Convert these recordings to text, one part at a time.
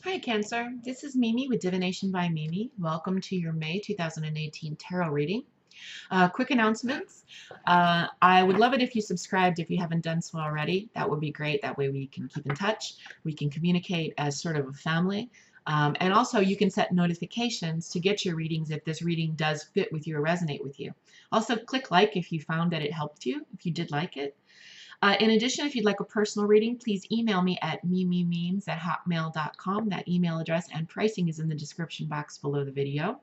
Hi, Cancer. This is Mimi with Divination by Mimi. Welcome to your May 2018 tarot reading. Quick announcements. I would love it if you subscribed if you haven't done so already. That would be great. That way we can keep in touch. We can communicate as sort of a family. And also you can set notifications to get your readings if this reading does fit with you or resonate with you. Also click like if you found that it helped you, if you did like it. In addition, if you'd like a personal reading, please email me at mimimemes@hotmail.com. That email address and pricing is in the description box below the video.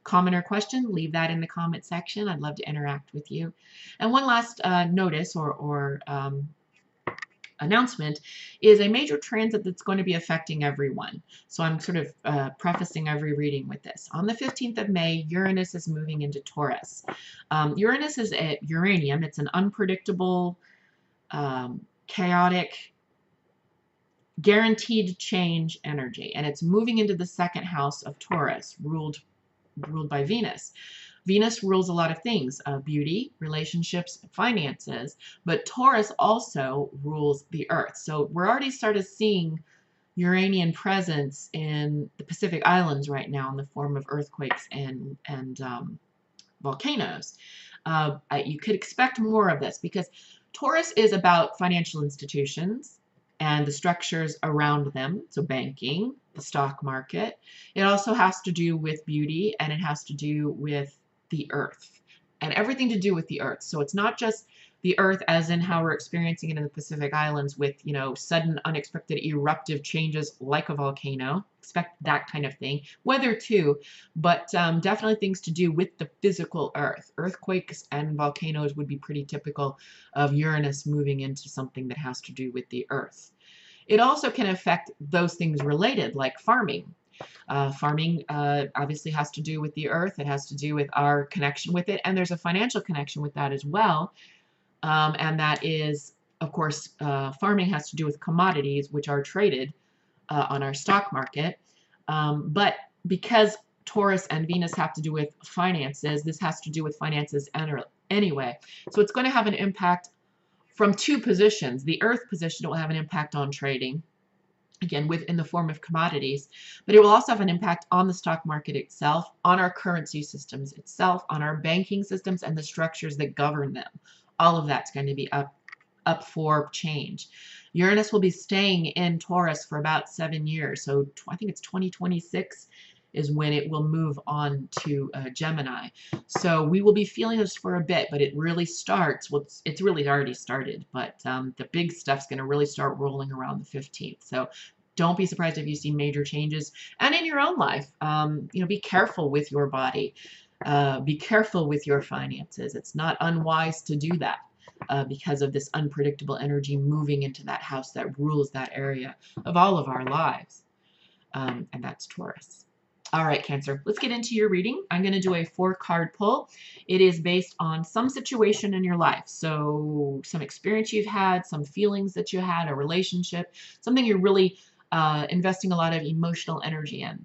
Comment or question, leave that in the comment section. I'd love to interact with you. And one last notice or announcement is a major transit that's going to be affecting everyone. So I'm sort of prefacing every reading with this. On the 15th of May, Uranus is moving into Taurus. Uranus is at uranium. It's an unpredictable, chaotic, guaranteed change energy, and it's moving into the second house of Taurus, ruled by Venus. Venus rules a lot of things, beauty, relationships, finances, but Taurus also rules the earth. So we're already started seeing Uranian presence in the Pacific Islands right now in the form of earthquakes and volcanoes. You could expect more of this because Taurus is about financial institutions and the structures around them, so banking, the stock market. It also has to do with beauty, and it has to do with the earth and everything to do with the earth. So it's not just the earth as in how we're experiencing it in the Pacific Islands with, sudden unexpected eruptive changes like a volcano. Expect that kind of thing. Weather too, but definitely things to do with the physical earth. Earthquakes and volcanoes would be pretty typical of Uranus moving into something that has to do with the earth. It also can affect those things related, like farming. Farming obviously has to do with the earth. It has to do with our connection with it, and there's a financial connection with that as well. And that is, of course, farming has to do with commodities, which are traded on our stock market. But because Taurus and Venus have to do with finances, this has to do with finances anyway. So it's going to have an impact from two positions. The Earth position will have an impact on trading, again, in the form of commodities, but it will also have an impact on the stock market itself, on our currency systems itself, on our banking systems and the structures that govern them. All of that's going to be up for change. Uranus will be staying in Taurus for about 7 years, so I think it's 2026 is when it will move on to Gemini. So we will be feeling this for a bit, but it really starts, well, it's really already started, but the big stuff's going to really start rolling around the 15th. So don't be surprised if you see major changes. And in your own life, be careful with your body. Be careful with your finances. It's not unwise to do that because of this unpredictable energy moving into that house that rules that area of all of our lives. And that's Taurus. All right, Cancer, let's get into your reading. I'm going to do a 4-card pull. It is based on some situation in your life. So some experience you've had, some feelings that you had, a relationship, something you're really investing a lot of emotional energy in.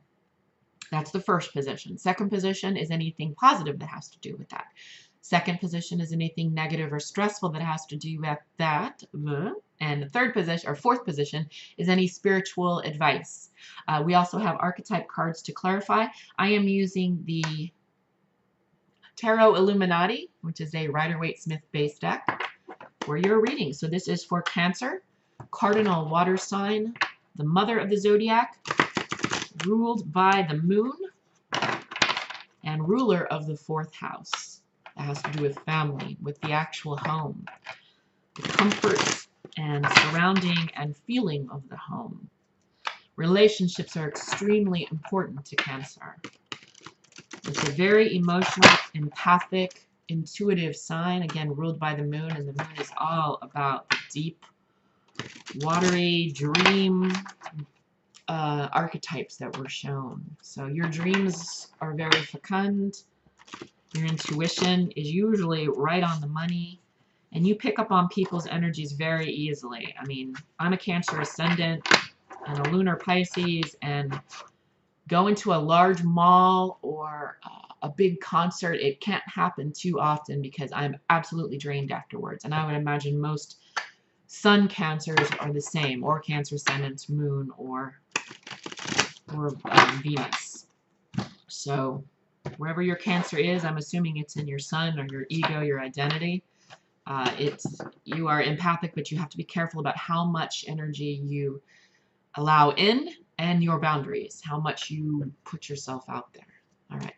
That's the first position. Second position is anything positive that has to do with that. Second position is anything negative or stressful that has to do with that. And the third position, or fourth position, is any spiritual advice. We also have archetype cards to clarify. I am using the Tarot Illuminati, which is a Rider-Waite-Smith based deck for your reading. So this is for Cancer, cardinal water sign, the mother of the zodiac, ruled by the moon, and ruler of the 4th house. That has to do with family, with the actual home, the comfort and surrounding and feeling of the home. Relationships are extremely important to Cancer. It's a very emotional, empathic, intuitive sign, again, ruled by the moon, and the moon is all about the deep, watery, dream archetypes that were shown. So your dreams are very fecund. Your intuition is usually right on the money, and you pick up on people's energies very easily. I mean, I'm a Cancer ascendant and a lunar Pisces, and go into a large mall or a big concert, it can't happen too often because I'm absolutely drained afterwards. And I would imagine most Sun Cancers are the same, or Cancer ascendants, moon, or or Venus. So wherever your Cancer is, I'm assuming it's in your sun or your ego, your identity. You are empathic, but you have to be careful about how much energy you allow in and your boundaries, how much you put yourself out there. All right.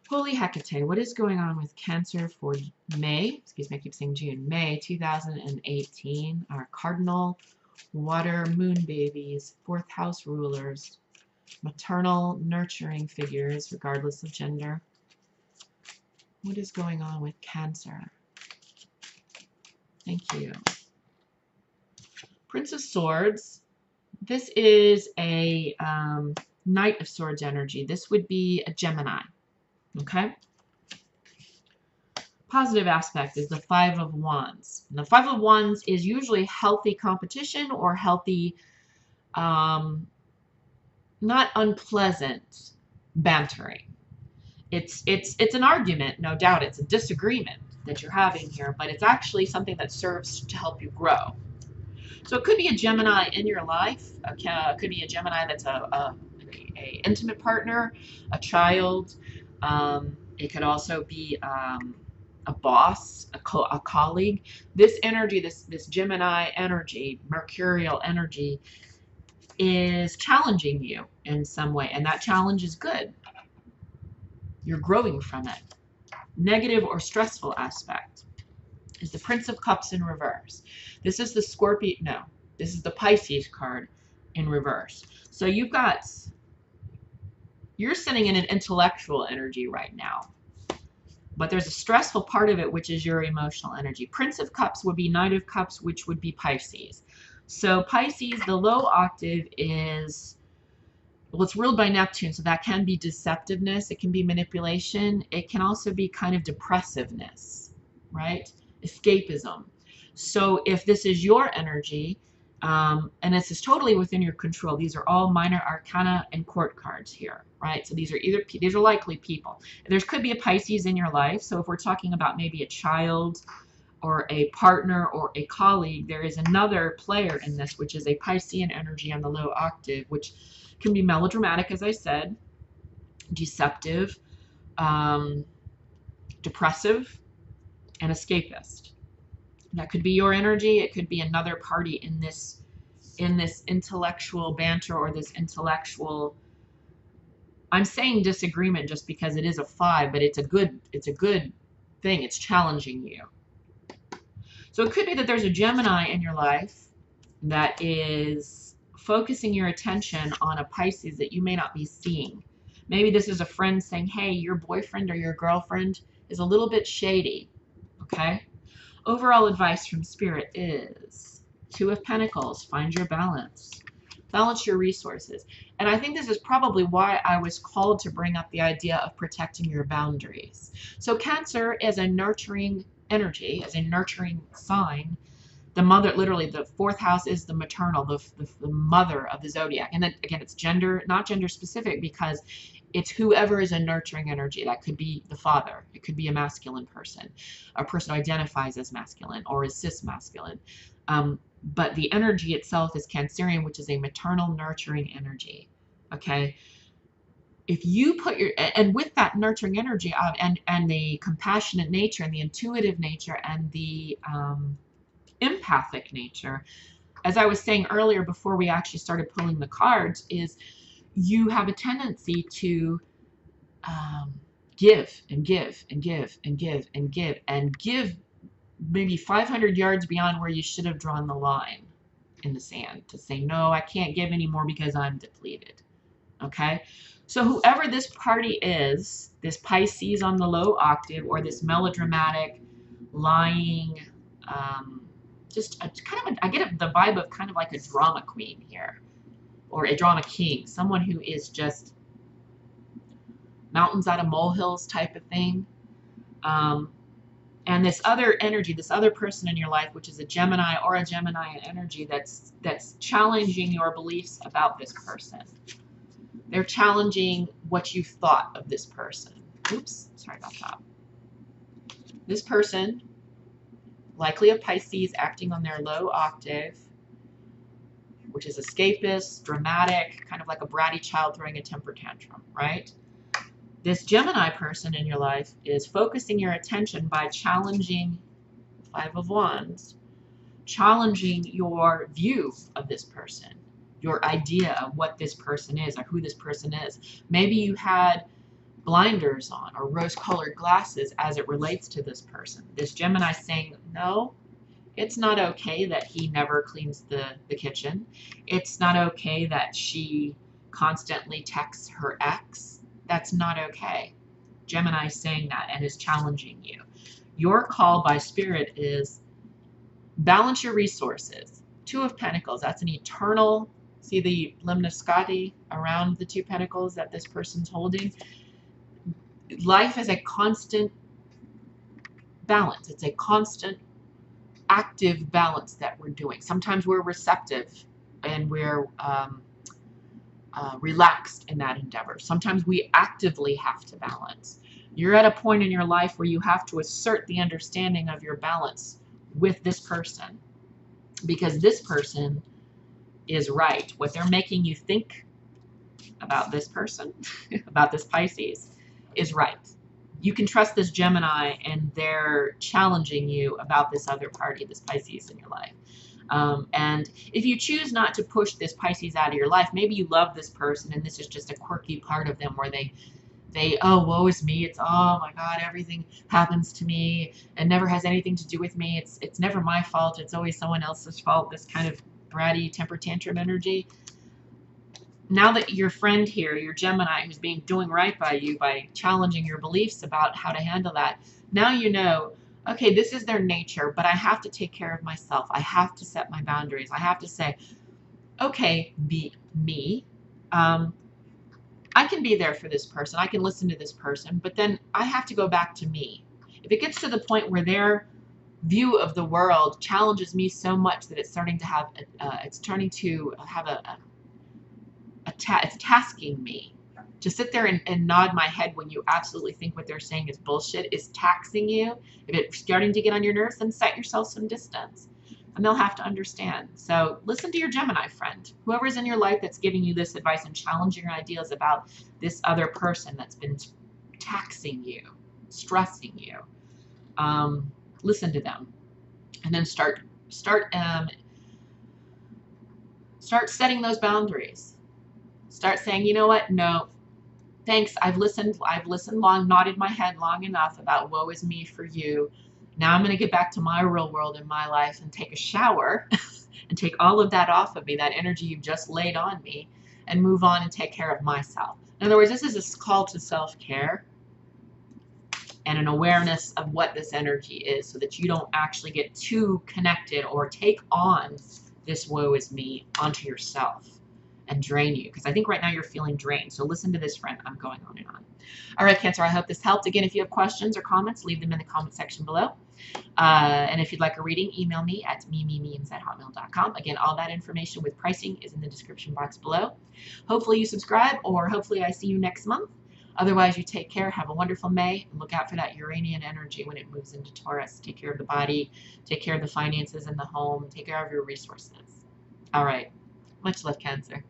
Holy Hecate, what is going on with Cancer for May? Excuse me, I keep saying June. May 2018. Our cardinal water moon babies, 4th house rulers, maternal nurturing figures, regardless of gender. What is going on with Cancer? Thank you. Prince of Swords. This is a Knight of Swords energy. This would be a Gemini. Okay? Positive aspect is the 5 of Wands. And the 5 of Wands is usually healthy competition or healthy, not unpleasant bantering. It's an argument, no doubt. It's a disagreement that you're having here, but it's actually something that serves to help you grow. So it could be a Gemini in your life. It could be a Gemini that's a intimate partner, a child. It could also be a boss, a colleague. This energy, this Gemini energy, Mercurial energy, is challenging you in some way, and that challenge is good. You're growing from it. Negative or stressful aspect is the Prince of Cups in reverse. This is the Scorpio, no, this is the Pisces card in reverse. So you're sitting in an intellectual energy right now, but there's a stressful part of it, which is your emotional energy. Prince of Cups would be Knight of Cups, which would be Pisces. So Pisces, the low octave is, well, it's ruled by Neptune, so that can be deceptiveness, it can be manipulation, it can also be kind of depressiveness, right? Escapism. So if this is your energy, and this is totally within your control, these are all minor arcana and court cards here, right? So these are likely people. There could be a Pisces in your life. So if we're talking about maybe a child or a partner or a colleague, there is another player in this, which is a Piscean energy on the low octave, which can be melodramatic, as I said, deceptive, depressive, and escapist. That could be your energy. It could be another party in this intellectual banter or this intellectual, I'm saying disagreement just because it is a 5, but it's a good thing. It's challenging you. So it could be that there's a Gemini in your life that is focusing your attention on a Pisces that you may not be seeing. Maybe this is a friend saying, hey, your boyfriend or your girlfriend is a little bit shady, okay? Overall advice from Spirit is 2 of Pentacles, find your balance. Balance your resources. And I think this is probably why I was called to bring up the idea of protecting your boundaries. So Cancer is a nurturing energy, as a nurturing sign. The mother, literally, the 4th house is the maternal, the mother of the zodiac. And then again, it's gender, not gender specific, because it's whoever is a nurturing energy. That could be the father. It could be a masculine person, a person who identifies as masculine or is cis masculine. But the energy itself is Cancerian, which is a maternal nurturing energy. Okay. If you put and with that nurturing energy and the compassionate nature and the intuitive nature and the empathic nature, as I was saying earlier before we actually started pulling the cards, is you have a tendency to give and give and give and give and give and give maybe 500 yards beyond where you should have drawn the line in the sand to say, no, I can't give anymore because I'm depleted. Okay? So whoever this party is, this Pisces on the low octave or this melodramatic, lying, just I get the vibe of kind of like a drama queen here, or a drama king, someone who is just mountains out of molehills type of thing. And this other energy, this other person in your life, which is a Gemini or a Gemini energy, that's challenging your beliefs about this person. They're challenging what you thought of this person. Oops, sorry about that. This person, likely a Pisces acting on their low octave, which is escapist, dramatic, kind of like a bratty child throwing a temper tantrum, right? This Gemini person in your life is focusing your attention by challenging, Five of Wands, challenging your view of this person, your idea of what this person is or who this person is. Maybe you had blinders on or rose-colored glasses as it relates to this person. This Gemini saying, no, it's not okay that he never cleans the kitchen. It's not okay that she constantly texts her ex. That's not okay. Gemini is saying that and is challenging you. Your call by Spirit is balance your resources. Two of Pentacles, that's an eternal, see the lemniscati around the two pentacles that this person's holding? Life is a constant balance. It's a constant active balance that we're doing. Sometimes we're receptive and we're relaxed in that endeavor. Sometimes we actively have to balance. You're at a point in your life where you have to assert the understanding of your balance with this person, because this person is right. What they're making you think about this person, about this Pisces, is right. You can trust this Gemini, and they're challenging you about this other party, this Pisces in your life. And if you choose not to push this Pisces out of your life, maybe you love this person and this is just a quirky part of them where they oh, woe is me. It's, oh my God, everything happens to me and never has anything to do with me. It's never my fault. It's always someone else's fault. This kind of bratty temper tantrum energy. Now that your friend here, your Gemini, who's doing right by you by challenging your beliefs about how to handle that, now you know, okay, this is their nature, but I have to take care of myself. I have to set my boundaries. I have to say, okay, be me. I can be there for this person. I can listen to this person, but then I have to go back to me. If it gets to the point where their view of the world challenges me so much that it's starting to have, it's tasking me to sit there and nod my head when you absolutely think what they're saying is bullshit, is taxing you. If it's starting to get on your nerves, then set yourself some distance. And they'll have to understand. So listen to your Gemini friend. Whoever's in your life that's giving you this advice and challenging your ideas about this other person that's been taxing you, stressing you. Listen to them. And then start setting those boundaries. Start saying, you know what? No, thanks. I've listened long, nodded my head long enough about woe is me for you. Now I'm going to get back to my real world in my life and take a shower and take all of that off of me, that energy you've just laid on me, and move on and take care of myself. In other words, this is a call to self-care and an awareness of what this energy is so that you don't actually get too connected or take on this woe is me onto yourself and drain you, because I think right now you're feeling drained. So listen to this, friend. I'm going on and on. All right, Cancer, I hope this helped. Again, if you have questions or comments, leave them in the comment section below. And if you'd like a reading, email me at memes@hotmail.com. Again, all that information with pricing is in the description box below. Hopefully you subscribe, or hopefully I see you next month. Otherwise, you take care. Have a wonderful May. And look out for that Uranian energy when it moves into Taurus. Take care of the body. Take care of the finances in the home. Take care of your resources. All right. Much love, Cancer.